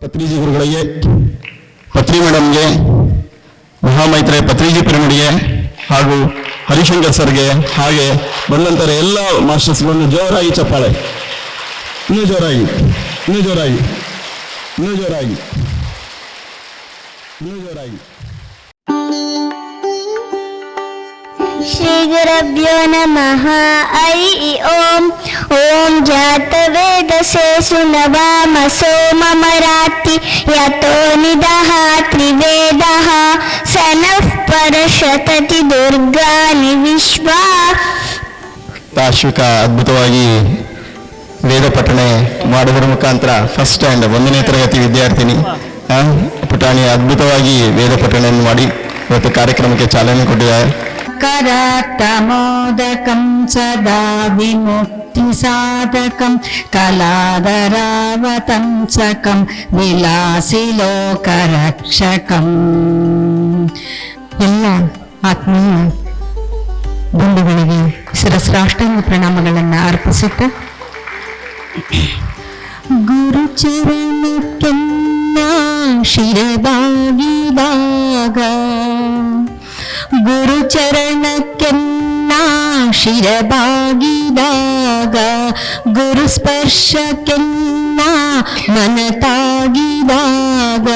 ಪತ್ರಿಜಿ ಗುರುಗಳಿಗೆ, ಪತ್ರಿ ಮೇಡಮ್ಗೆ, ಮಹಾಮೈತ್ರಿ ಪತ್ರಿಜಿ ಪಿರಮಿಡ್ಗೆ ಹಾಗೂ ಹರಿಶಂಕರ್ ಸರ್ಗೆ, ಹಾಗೆ ಬಂದಂತರ ಎಲ್ಲ ಮಾಸ್ಟರ್ಸ್ಗಳನ್ನು ಜೋರಾಗಿ ಚಪ್ಪಾಳೆ, ಇನ್ನೂ ಜೋರಾಗಿ, ಇನ್ನೂ ಜೋರಾಗಿ, ಇನ್ನೂ ಜೋರಾಗಿ, ಇನ್ನೂ ಜೋರಾಗಿ. ಶ್ರೀ ಗುರುಭ್ಯೋ ನಮಃ. ಹರಿ ಓಂ. ಓಂ ಜಾತವೇದಸೆ ಸುನವಾಮಸೋ ಮಮರಾತಿ ಯತೋ ನಿದಃ ತ್ರಿವೇದಃ ಸನಃ ಪರಶತತಿ ದುರ್ಗಾನಿ ವಿಶ್ವ. ತಾಶ್ವಿಕ ಅದ್ಭುತವಾಗಿ ವೇದ ಪಠಣೆ ಮಾಡುವುದರ ಮುಖಾಂತರ ಫಸ್ಟ್ ಸ್ಟ್ಯಾಂಡ್ 1ನೇ ತರಗತಿ ವಿದ್ಯಾರ್ಥಿನಿ ಪುಟಾಣಿ ಅದ್ಭುತವಾಗಿ ವೇದ ಪಠಣೆಯನ್ನು ಮಾಡಿ ಇವತ್ತು ಕಾರ್ಯಕ್ರಮಕ್ಕೆ ಚಾಲನೆ ಕೊಟ್ಟಿದ್ದಾರೆ. करात्तमोदकं सदा विमुक्तिसाधकं कलाधरावतंसकं विलासिलोकरक्षकम्. ಎಲ್ಲ ಆತ್ಮೀಯ ಬಂಧುಗಳಿಗೆ ಶಿರಸ್ರಾಷ್ಟಾಂಗ ಪ್ರಣಾಮಗಳನ್ನು ಅರ್ಪಿಸುತ್ತಾ, ಗುರುಚರಣಕ್ಕೆನ್ನ ಶಿರಬಾಗಿದಾಗ, ಗುರುಚರಣಕ್ಕೆನ್ನ ಶಿರಬಾಗಿದಾಗ, ಗುರು ಸ್ಪರ್ಶಕ್ಕೆನ್ನ ಮನತಾಗಿದಾಗ,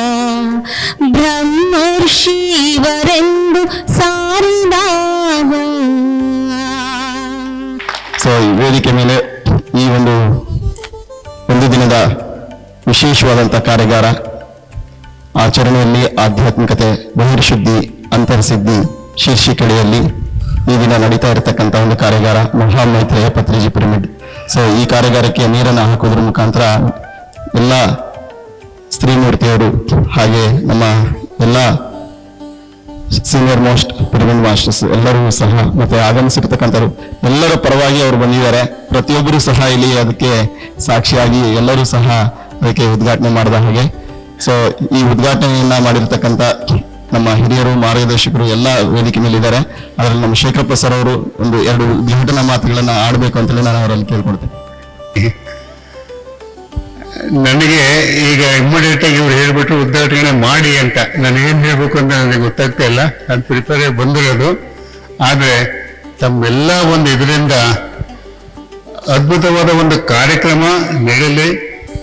ಬ್ರಹ್ಮರ್ಷಿವರೆಂದು ಸಾರಿದಾಗ. ಸೊ ಈ ವೇದಿಕೆ ಮೇಲೆ ಈ ಒಂದು ದಿನದ ವಿಶೇಷವಾದಂಥ ಕಾರ್ಯಾಗಾರ, ಆಚರಣೆಯಲ್ಲಿ ಆಧ್ಯಾತ್ಮಿಕತೆ, ಬಹಿರ್ಶುದ್ಧಿ, ಅಂತರ್ಸಿದ್ಧಿ ಶೀರ್ಷಿಕೆಯಲ್ಲಿ ಈ ದಿನ ನಡೀತಾ ಇರತಕ್ಕಂಥ ಒಂದು ಕಾರ್ಯಾಗಾರ ಮಹಾಮೈತ್ರಿಯ ಪತ್ರಿಜಿ ಪಿರಮಿಡ್. ಸೊ ಈ ಕಾರ್ಯಾಗಾರಕ್ಕೆ ನೀರನ್ನು ಹಾಕೋದ್ರ ಮುಖಾಂತರ ಎಲ್ಲ ಸ್ತ್ರೀಮೂರ್ತಿಯವರು ಹಾಗೆ ನಮ್ಮ ಎಲ್ಲ ಸೀನಿಯರ್ ಮೋಸ್ಟ್ ಪಿರಮಿಡ್ ಮಾಸ್ಟರ್ಸ್ ಎಲ್ಲರಿಗೂ ಸಹ ಮತ್ತೆ ಆಗಮಿಸಿರ್ತಕ್ಕಂಥವ್ರು ಎಲ್ಲರ ಪರವಾಗಿ ಅವರು ಬಂದಿದ್ದಾರೆ. ಪ್ರತಿಯೊಬ್ಬರು ಸಹ ಇಲ್ಲಿ ಅದಕ್ಕೆ ಸಾಕ್ಷಿಯಾಗಿ ಎಲ್ಲರೂ ಸಹ ಅದಕ್ಕೆ ಉದ್ಘಾಟನೆ ಮಾಡಿದ ಹಾಗೆ. ಸೊ ಈ ಉದ್ಘಾಟನೆಯನ್ನ ಮಾಡಿರ್ತಕ್ಕಂಥ ನಮ್ಮ ಹಿರಿಯರು ಮಾರ್ಗದರ್ಶಕರು ಎಲ್ಲ ವೇದಿಕೆ ಮೇಲೆ ಇದ್ದಾರೆ. ಅದರಲ್ಲಿ ನಮ್ಮ ಶೇಖರಪ್ಪ ಸರ್ ಅವರು ಒಂದು 2 ಉದ್ಘಾಟನಾ ಮಾತುಗಳನ್ನ ಆಡಬೇಕು ಅಂತೇಳಿ ನಾನು ಅವರಲ್ಲಿ ಕೇಳ್ಕೊಡ್ತೇನೆ. ನನಗೆ ಈಗ ಇಮ್ಮಿಡಿಯೇಟ್ ಆಗಿ ಇವ್ರು ಹೇಳ್ಬಿಟ್ಟು ಉದ್ಘಾಟನೆ ಮಾಡಿ ಅಂತ ನಾನು ಏನ್ ಹೇಳ್ಬೇಕು ಅಂತ ನನಗೆ ಗೊತ್ತಾಗ್ತಾ ಇಲ್ಲ. ನಾನು ಪ್ರಿಪೇರ್ ಆಗಿ ಬಂದಿರೋದು. ಆದ್ರೆ ತಮ್ಮೆಲ್ಲ ಒಂದು ಇದರಿಂದ ಅದ್ಭುತವಾದ ಒಂದು ಕಾರ್ಯಕ್ರಮ ನಡೆಯಲಿ.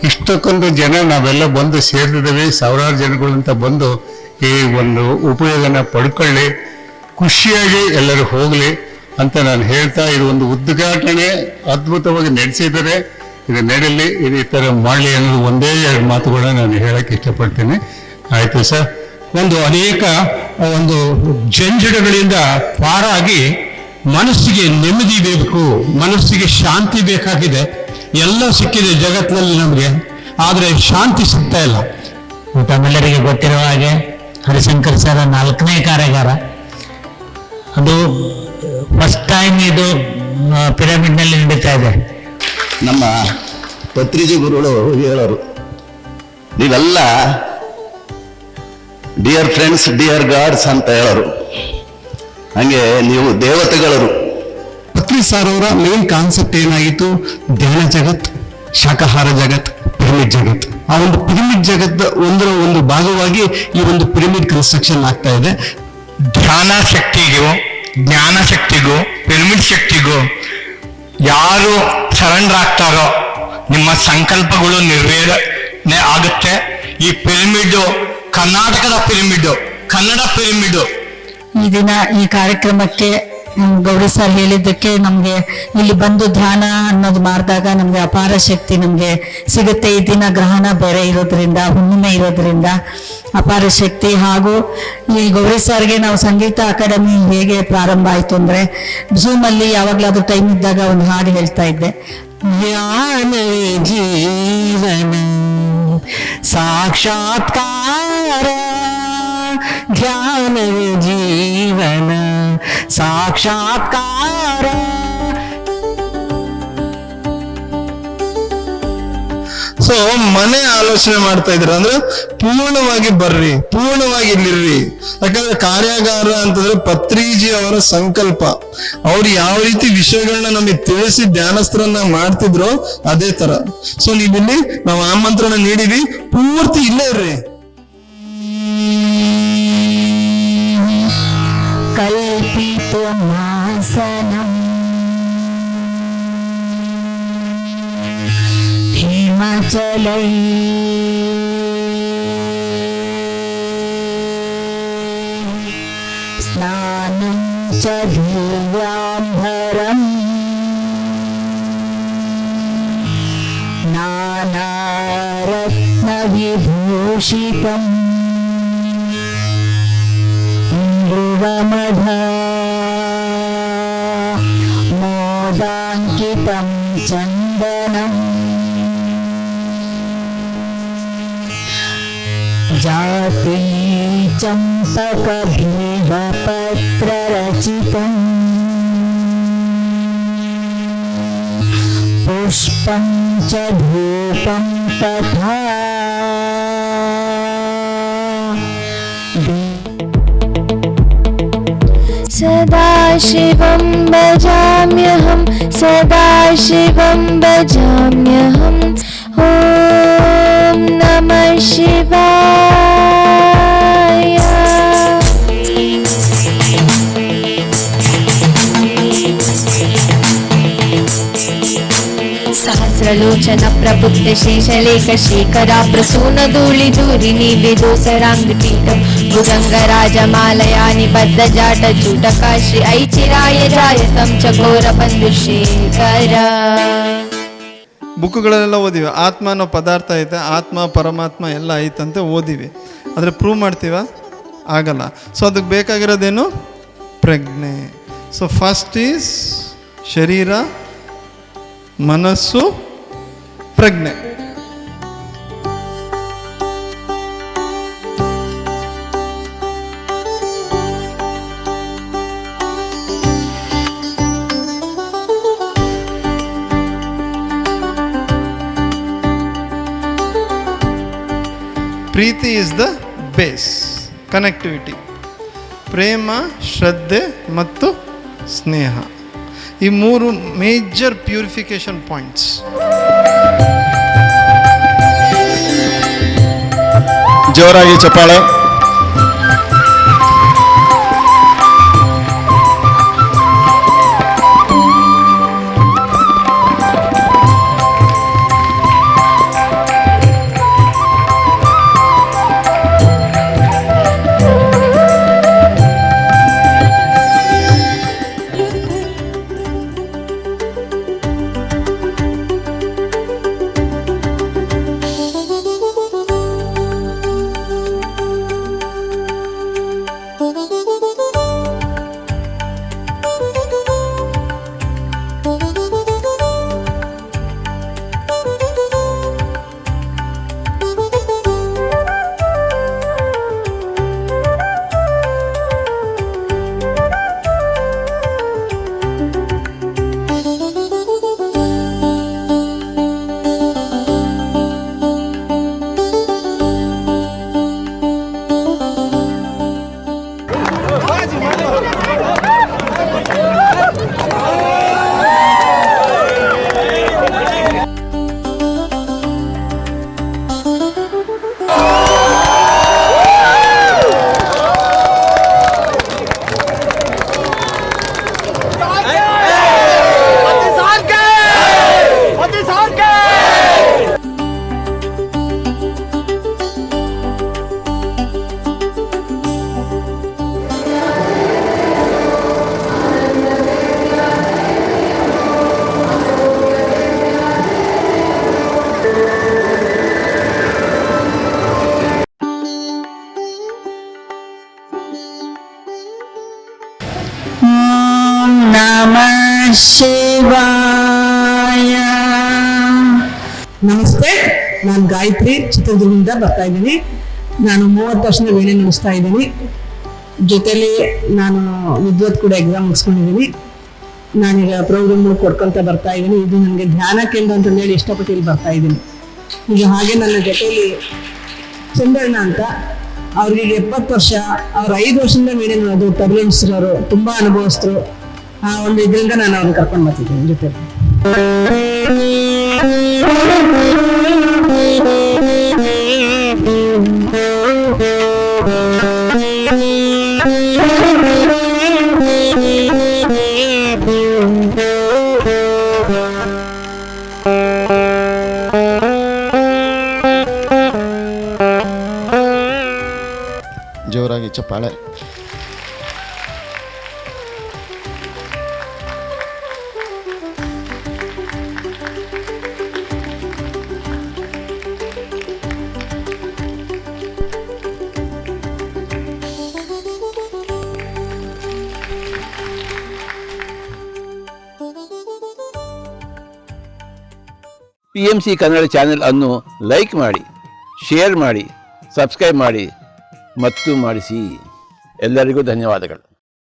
ಇಷ್ಟಕ್ಕೊಂದು ಜನ ನಾವೆಲ್ಲ ಬಂದು ಸೇರಿದ್ದೇವೆ, ಸಾವಿರಾರು ಜನಗಳಂತ ಬಂದು ಈ ಒಂದು ಉಪಯೋಗನ ಪಡ್ಕೊಳ್ಳಿ, ಖುಷಿಯಾಗಿ ಎಲ್ಲರೂ ಹೋಗ್ಲಿ ಅಂತ ನಾನು ಹೇಳ್ತಾ, ಇದು ಒಂದು ಉದ್ಘಾಟನೆ ಅದ್ಭುತವಾಗಿ ನಡೆಸಿದರೆ ಇದು ನಡೆಯಲಿ, ಇದು ಈ ಥರ ಮಾಡಲಿ ಅನ್ನೋದು ಒಂದೇ 2 ಮಾತುಗಳನ್ನ ನಾನು ಹೇಳಕ್ಕೆ ಇಷ್ಟಪಡ್ತೀನಿ. ಆಯ್ತು ಸರ್. ಒಂದು ಅನೇಕ ಒಂದು ಜಂಜಡಗಳಿಂದ ಪಾರಾಗಿ ಮನಸ್ಸಿಗೆ ನೆಮ್ಮದಿ ಬೇಕು, ಮನಸ್ಸಿಗೆ ಶಾಂತಿ ಬೇಕಾಗಿದೆ. ಎಲ್ಲ ಸಿಕ್ಕಿದೆ ಜಗತ್ತಿನಲ್ಲಿ ನಮಗೆ, ಆದರೆ ಶಾಂತಿ ಸಿಗ್ತಾ ಇಲ್ಲ. ತಮ್ಮೆಲ್ಲರಿಗೆ ಗೊತ್ತಿರುವ ಹಾಗೆ ಹರಿಶಂಕರ್ ಸರ್ 4ನೇ ಕಾರ್ಯಾಗಾರ, ಅದು ಫಸ್ಟ್ ಟೈಮ್ ಇದು ಪಿರಮಿಡ್ನಲ್ಲಿ ನಡೀತಾ ಇದೆ. ನಮ್ಮ ಪತ್ರಿಜಿ ಗುರುಗಳು ಹೇಳೋರು, ನೀವೆಲ್ಲ ಡಿಯರ್ ಫ್ರೆಂಡ್ಸ್ ಡಿಯರ್ ಗಾಡ್ಸ್ ಅಂತ ಹೇಳೋರು. ಹಂಗೆ ನೀವು ದೇವತೆಗಳರು. ಪತ್ರಿ ಸರ್ ಅವರ ಮೇನ್ ಕಾನ್ಸೆಪ್ಟ್ ಏನಾಗಿತ್ತು? ಧ್ಯಾನ ಜಗತ್, ಶಾಕಾಹಾರ ಜಗತ್, ಪಿರಮಿಡ್ ಜಗತ್. ಆ ಒಂದು ಪಿರಮಿಡ್ ಜಗತ್ ಒಂದರ ಒಂದು ಭಾಗವಾಗಿ ಈ ಒಂದು ಪಿರಮಿಡ್ ಕನ್ಸ್ಟ್ರಕ್ಷನ್ ಆಗ್ತಾ ಇದೆ. ಧ್ಯಾನ ಶಕ್ತಿಗೂ ಜ್ಞಾನ ಶಕ್ತಿಗೂ ಪಿರಮಿಡ್ ಶಕ್ತಿಗೂ ಯಾರು ಸರೆಂಡರ್ ಆಗ್ತಾರೋ ನಿಮ್ಮ ಸಂಕಲ್ಪಗಳು ನೆರವೇರಣೆ ಆಗುತ್ತೆ. ಈ ಪಿರಮಿಡ್ ಕರ್ನಾಟಕದ ಪಿರಮಿಡ್, ಕನ್ನಡ ಪಿರಮಿಡ್. ಈ ದಿನ ಈ ಕಾರ್ಯಕ್ರಮಕ್ಕೆ ಗೌರಿ ಸರ್ ಹೇಳಿದ್ದಕ್ಕೆ ನಮಗೆ ಇಲ್ಲಿ ಬಂದು ಧ್ಯಾನ ಅನ್ನೋದು ಮಾಡಿದಾಗ ನಮಗೆ ಅಪಾರ ಶಕ್ತಿ ನಮಗೆ ಸಿಗುತ್ತೆ. ಈ ದಿನ ಗ್ರಹಣ ಬೇರೆ ಇರೋದ್ರಿಂದ, ಹುಣ್ಣಿಮೆ ಇರೋದ್ರಿಂದ ಅಪಾರ ಶಕ್ತಿ. ಹಾಗೂ ಈ ಗೌರಿ ಸರ್ಗೆ ನಾವು ಸಂಗೀತ ಅಕಾಡೆಮಿ ಹೇಗೆ ಪ್ರಾರಂಭ ಆಯಿತು ಅಂದರೆ, ಝೂಮಲ್ಲಿ ಯಾವಾಗಲಾದ್ರೂ ಟೈಮ್ ಇದ್ದಾಗ ಒಂದು ಹಾಡು ಹೇಳ್ತಾ ಇದ್ದೆ. ಜ್ಞಾನವೇ ಜೀವನ ಸಾಕ್ಷಾತ್ಕಾರ, ಧ್ಯಾನವೇ ಜೀವನ ಸಾಕ್ಷಾತ್ಕಾರ. ಸೊ ಮನೆ ಆಲೋಚನೆ ಮಾಡ್ತಾ ಇದ್ರ ಅಂದ್ರೆ ಪೂರ್ಣವಾಗಿ ಬರ್ರಿ, ಪೂರ್ಣವಾಗಿ ಇಲ್ಲಿರ್ರಿ. ಯಾಕಂದ್ರೆ ಕಾರ್ಯಾಗಾರ ಅಂತಂದ್ರೆ ಪತ್ರಿಜಿ ಅವರ ಸಂಕಲ್ಪ. ಅವ್ರು ಯಾವ ರೀತಿ ವಿಷಯಗಳನ್ನ ನಮಗೆ ತಿಳಿಸಿ ಧ್ಯಾನಸ್ಥರನ್ನ ಮಾಡ್ತಿದ್ರು ಅದೇ ತರ. ಸೊ ನೀವಿಲ್ಲಿ ನಾವು ಆಮಂತ್ರಣ ನೀಡಿವಿ, ಪೂರ್ತಿ ಇಲ್ಲೇ ಇರ್ರಿ. ಕಲ್ಪಿತುಮಾಸನಂ ಹಿಮಾಚಲೈ ಸ್ನಾನಂ ಚ ದಿವ್ಯಾಂಬರಂ ನಾನಾರತ್ನ ವಿಭೂಷಿತಂ ಧ್ರುವಮಧ ಮೋದಾಂಕಿತಂ ಚಂದನಂ ಜಾತಿ ಚಂಪಕಬಿಲ್ವಪತ್ರರಚಿತಂ ಪುಷ್ಪಂ ಚ ಧೂಪಂ ತಥಾ सदाशिवं भजाम्यहं, सदाशिवं भजाम्यहं. ॐ नमः शिवाय. सहस्रलोचन प्रबुद्ध शेषलेख शेखरा प्रसून धूलि धूरिणी विदोसराङ्गपीठं भुजङ्गराजमालया निबद्ध जाट चूटकाश्री ऐचिराय जायतं च घोरबन्धुशेखर. ಬುಕ್ಗಳೆಲ್ಲ ಓದಿವಿ. ಆತ್ಮ ಅನ್ನೋ ಪದಾರ್ಥ ಐತೆ, ಆತ್ಮ ಪರಮಾತ್ಮ ಎಲ್ಲ ಐತಂತೆ ಓದಿವಿ. ಆದರೆ ಪ್ರೂವ್ ಮಾಡ್ತೀವ? ಆಗಲ್ಲ. ಸೊ ಅದಕ್ಕೆ ಬೇಕಾಗಿರೋದೇನು? ಪ್ರಜ್ಞೆ. ಸೊ ಫಸ್ಟ್ ಈಸ್ ಶರೀರ, ಮನಸ್ಸು, ಪ್ರಜ್ಞೆ. ಪ್ರೀತಿ ಈಸ್ ದ ಬೇಸ್, ಕನೆಕ್ಟಿವಿಟಿ. ಪ್ರೇಮ, ಶ್ರದ್ಧೆ ಮತ್ತು ಸ್ನೇಹ, ಈ 3 ಮೇಜರ್ ಪ್ಯೂರಿಫಿಕೇಶನ್ ಪಾಯಿಂಟ್ಸ್. ಜೋರಾಗಿ ಚಪ್ಪಾಳೆ. ಶಿವಾಯ. ನಮಸ್ತೆ, ನಾನು ಗಾಯತ್ರಿ ಚಿತ್ರದುರ್ಗದಿಂದ ಬರ್ತಾ ಇದ್ದೀನಿ. ನಾನು 30 ವರ್ಷದ ವೇಳೆ ನಡೆಸ್ತಾ ಇದ್ದೀನಿ. ಜೊತೆಲಿ ನಾನು ವಿದ್ವತ್ ಕೂಡ ಎಕ್ಸಾಮ್ ಮುಗಿಸ್ಕೊಂಡಿದ್ದೀನಿ. ನಾನೀಗ ಪ್ರೋಗ್ರಾಮ್ಗಳು ಕೊಡ್ಕೊತ ಬರ್ತಾ ಇದ್ದೀನಿ. ಇದು ನನಗೆ ಧ್ಯಾನ ಕೇಂದ್ರ ಅಂತ ಹೇಳಿ ಇಷ್ಟಪಟ್ಟು ಇಲ್ಲಿ ಬರ್ತಾ ಇದ್ದೀನಿ. ಈಗ ಹಾಗೆ ನನ್ನ ಜೊತೆಲಿ ಚಂದ್ರಣ್ಣ ಅಂತ, ಅವ್ರಿಗೆ 70 ವರ್ಷ, ಅವ್ರು 5 ವರ್ಷದಿಂದ ಮೇಲೆ ಅದು ತಬಲಿಸಿರೋರು, ತುಂಬ ಅನುಭವಿಸ್ತರು. ಆ ಒಂದು ಇದರಿಂದ ನಾನು ಅವ್ರನ್ನ ಕರ್ಕೊಂಡು ಬರ್ತಿದ್ದೀನಿ ಜೊತೆ. ಜೋರಾಗಿ ಚಪ್ಪಾಳೆ. PMC ಕನ್ನಡ ಚಾನೆಲ್ ಅನ್ನು ಲೈಕ್ ಮಾಡಿ, ಶೇರ್ ಮಾಡಿ, ಸಬ್ಸ್ಕ್ರೈಬ್ ಮಾಡಿ ಮತ್ತು ಮಾಡಿಸಿ. ಎಲ್ಲರಿಗೂ ಧನ್ಯವಾದಗಳು.